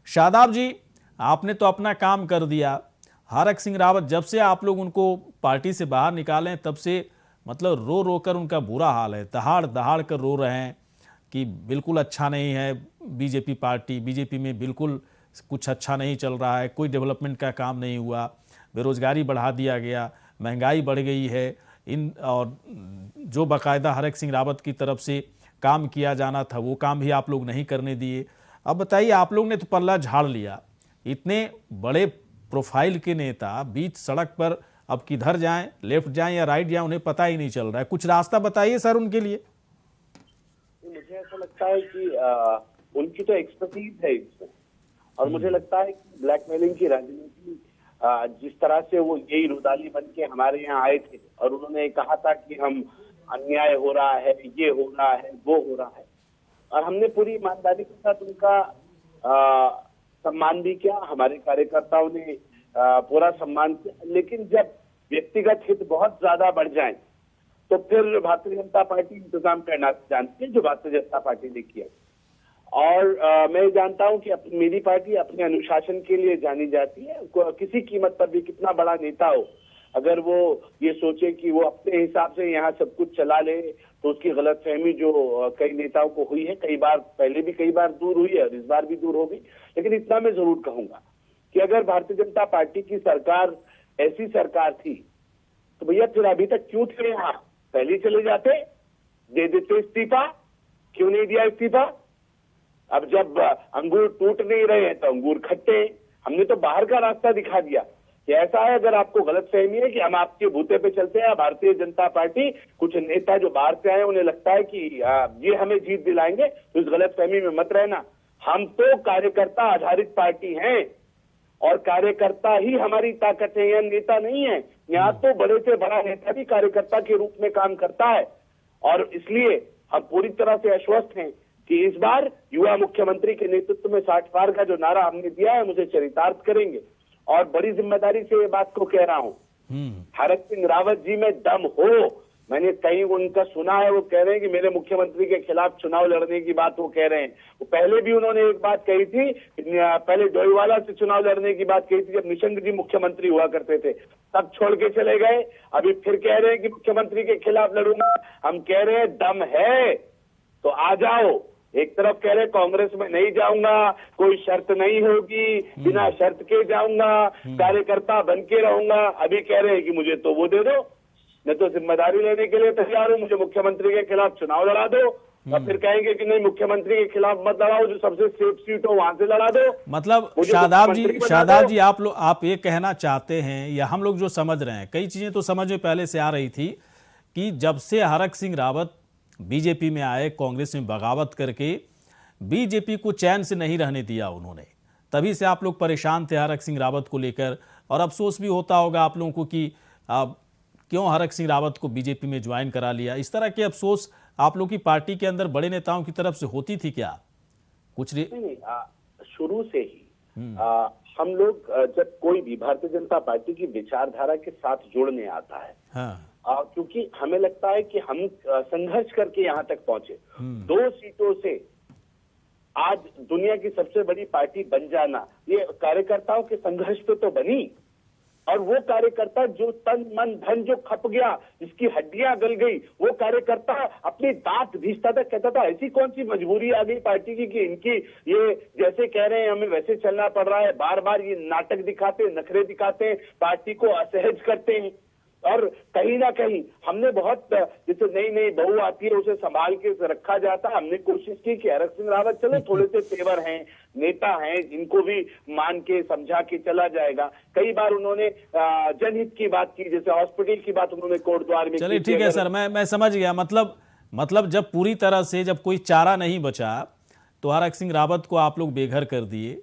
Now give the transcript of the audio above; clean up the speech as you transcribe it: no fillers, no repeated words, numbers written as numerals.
शादाब जी, आपने तो अपना काम कर दिया। हरक सिंह रावत जब से आप लोग उनको पार्टी से बाहर निकालें तब से मतलब रो रो कर उनका बुरा हाल है, दहाड़ दहाड़ कर रो रहे हैं कि बिल्कुल अच्छा नहीं है बीजेपी पार्टी, बीजेपी में बिल्कुल कुछ अच्छा नहीं चल रहा है, कोई डेवलपमेंट का काम नहीं हुआ, बेरोजगारी बढ़ा दिया गया, महंगाई बढ़ गई है। इन और जो बाकायदा हरक सिंह रावत की तरफ से काम किया जाना था वो काम भी आप लोग नहीं करने दिए। अब बताइए, आप लोग ने तो पल्ला झाड़ लिया, इतने बड़े प्रोफाइल के नेता बीच सड़क पर अब किधर जाएं, लेफ्ट जाएं या राइट जाएं, उन्हें पता ही नहीं चल रहा है। कुछ रास्ता बताइए सर उनके लिए। मुझे ऐसा लगता है कि उनकी तो एक्सपर्टीज है इसमें, और मुझे लगता है कि ब्लैकमेलिंग की राजनीति जिस तरह से वो यही रुदाली बन के हमारे यहाँ आए थे और उन्होंने कहा था कि हम अन्याय हो रहा है, ये हो रहा है, वो हो रहा है, और हमने पूरी ईमानदारी के साथ उनका सम्मान भी किया। हमारे कार्यकर्ताओं ने पूरा सम्मान किया। लेकिन जब व्यक्तिगत हित बहुत ज्यादा बढ़ जाए तो फिर भारतीय जनता पार्टी इंतजाम करना जानती है, जो भारतीय जनता पार्टी ने किया। और मैं जानता हूं कि मेरी पार्टी अपने अनुशासन के लिए जानी जाती है। किसी कीमत पर भी कितना बड़ा नेता हो, अगर वो ये सोचे कि वो अपने हिसाब से यहाँ सब कुछ चला ले तो उसकी गलतफहमी जो कई नेताओं को हुई है, कई बार पहले भी कई बार दूर हुई है और इस बार भी दूर होगी। लेकिन इतना मैं जरूर कहूंगा कि अगर भारतीय जनता पार्टी की सरकार ऐसी सरकार थी तो भैया फिर अभी तक क्यों थे यहाँ? पहले चले जाते, दे देते इस्तीफा। क्यों नहीं दिया इस्तीफा? अब जब अंगूर टूट नहीं रहे हैं तो अंगूर खट्टे। हमने तो बाहर का रास्ता दिखा दिया कि ऐसा है, अगर आपको गलतफहमी है कि हम आपके बूते पे चलते हैं, भारतीय जनता पार्टी कुछ नेता जो बाहर से आए उन्हें लगता है कि ये हमें जीत दिलाएंगे, तो इस गलतफहमी में मत रहना। हम तो कार्यकर्ता आधारित पार्टी हैं और कार्यकर्ता ही हमारी ताकत है, यह नेता नहीं है। यहाँ तो बड़े से बड़ा नेता भी कार्यकर्ता के रूप में काम करता है, और इसलिए हम पूरी तरह से आश्वस्त हैं कि इस बार युवा मुख्यमंत्री के नेतृत्व में 60 पार का जो नारा हमने दिया है मुझे चरितार्थ करेंगे। और बड़ी जिम्मेदारी से ये बात को कह रहा हूं, हरक सिंह रावत जी में दम हो। मैंने कहीं उनका सुना है, वो कह रहे हैं कि मेरे मुख्यमंत्री के खिलाफ चुनाव लड़ने की बात वो कह रहे हैं। वो पहले भी उन्होंने एक बात कही थी, पहले डोईवाला से चुनाव लड़ने की बात कही थी जब निशंक जी मुख्यमंत्री हुआ करते थे, तब छोड़ के चले गए। अभी फिर कह रहे हैं कि मुख्यमंत्री के खिलाफ लड़ूंगा। हम कह रहे हैं दम है तो आ जाओ। एक तरफ कह रहे कांग्रेस में नहीं जाऊंगा, कोई शर्त नहीं होगी, बिना शर्त के जाऊंगा, कार्यकर्ता बन के रहूंगा। अभी कह रहे हैं कि मुझे तो वो दे दो, मैं तो जिम्मेदारी लेने के लिए तैयार हूं, मुझे मुख्यमंत्री के खिलाफ चुनाव लड़ा दो। और फिर कहेंगे कि नहीं, मुख्यमंत्री के खिलाफ मत लड़ाओ, जो सबसे सेफ सीट हो वहां से लड़ा दो। मतलब शादाब जी आप ये कहना चाहते हैं, या हम लोग जो समझ रहे हैं, कई चीजें तो समझ में पहले से आ रही थी कि जब से हरक सिंह रावत बीजेपी में आए, कांग्रेस में बगावत करके बीजेपी को चैन से नहीं रहने दिया उन्होंने, तभी से आप लोग परेशान थे हरक सिंह रावत को लेकर। और अफसोस भी होता होगा आप लोगों को कि क्यों हरक सिंह रावत को बीजेपी में ज्वाइन करा लिया। इस तरह के अफसोस आप लोग की पार्टी के अंदर बड़े नेताओं की तरफ से होती थी क्या? कुछ नहीं, शुरू से ही हम लोग जब कोई भी भारतीय जनता पार्टी की विचारधारा के साथ जुड़ने आता है, हाँ। क्योंकि हमें लगता है कि हम संघर्ष करके यहाँ तक पहुंचे। 2 सीटों से आज दुनिया की सबसे बड़ी पार्टी बन जाना, ये कार्यकर्ताओं के संघर्ष पे तो बनी। और वो कार्यकर्ता जो तन मन धन जो खप गया, जिसकी हड्डियां गल गई, वो कार्यकर्ता अपनी दांत भींचता था, कहता था ऐसी कौन सी मजबूरी आ गई पार्टी की कि इनकी ये जैसे कह रहे हैं हमें वैसे चलना पड़ रहा है। बार बार ये नाटक दिखाते, नखरे दिखाते, पार्टी को असहज करते हैं। और कहीं ना कहीं हमने बहुत, जैसे नई नई बहू आती है उसे संभाल के रखा जाता है, हमने कोशिश की कि हरक सिंह रावत चले, थोड़े से तेवर हैं, नेता हैं, इनको भी मान के समझा के चला जाएगा। कई बार उन्होंने जनहित की बात की, जैसे हॉस्पिटल की बात उन्होंने कोर्ट द्वार में। चलिए ठीक है सर, मैं समझ गया। मतलब जब पूरी तरह से जब कोई चारा नहीं बचा तो हरक सिंह रावत को आप लोग बेघर कर दिए,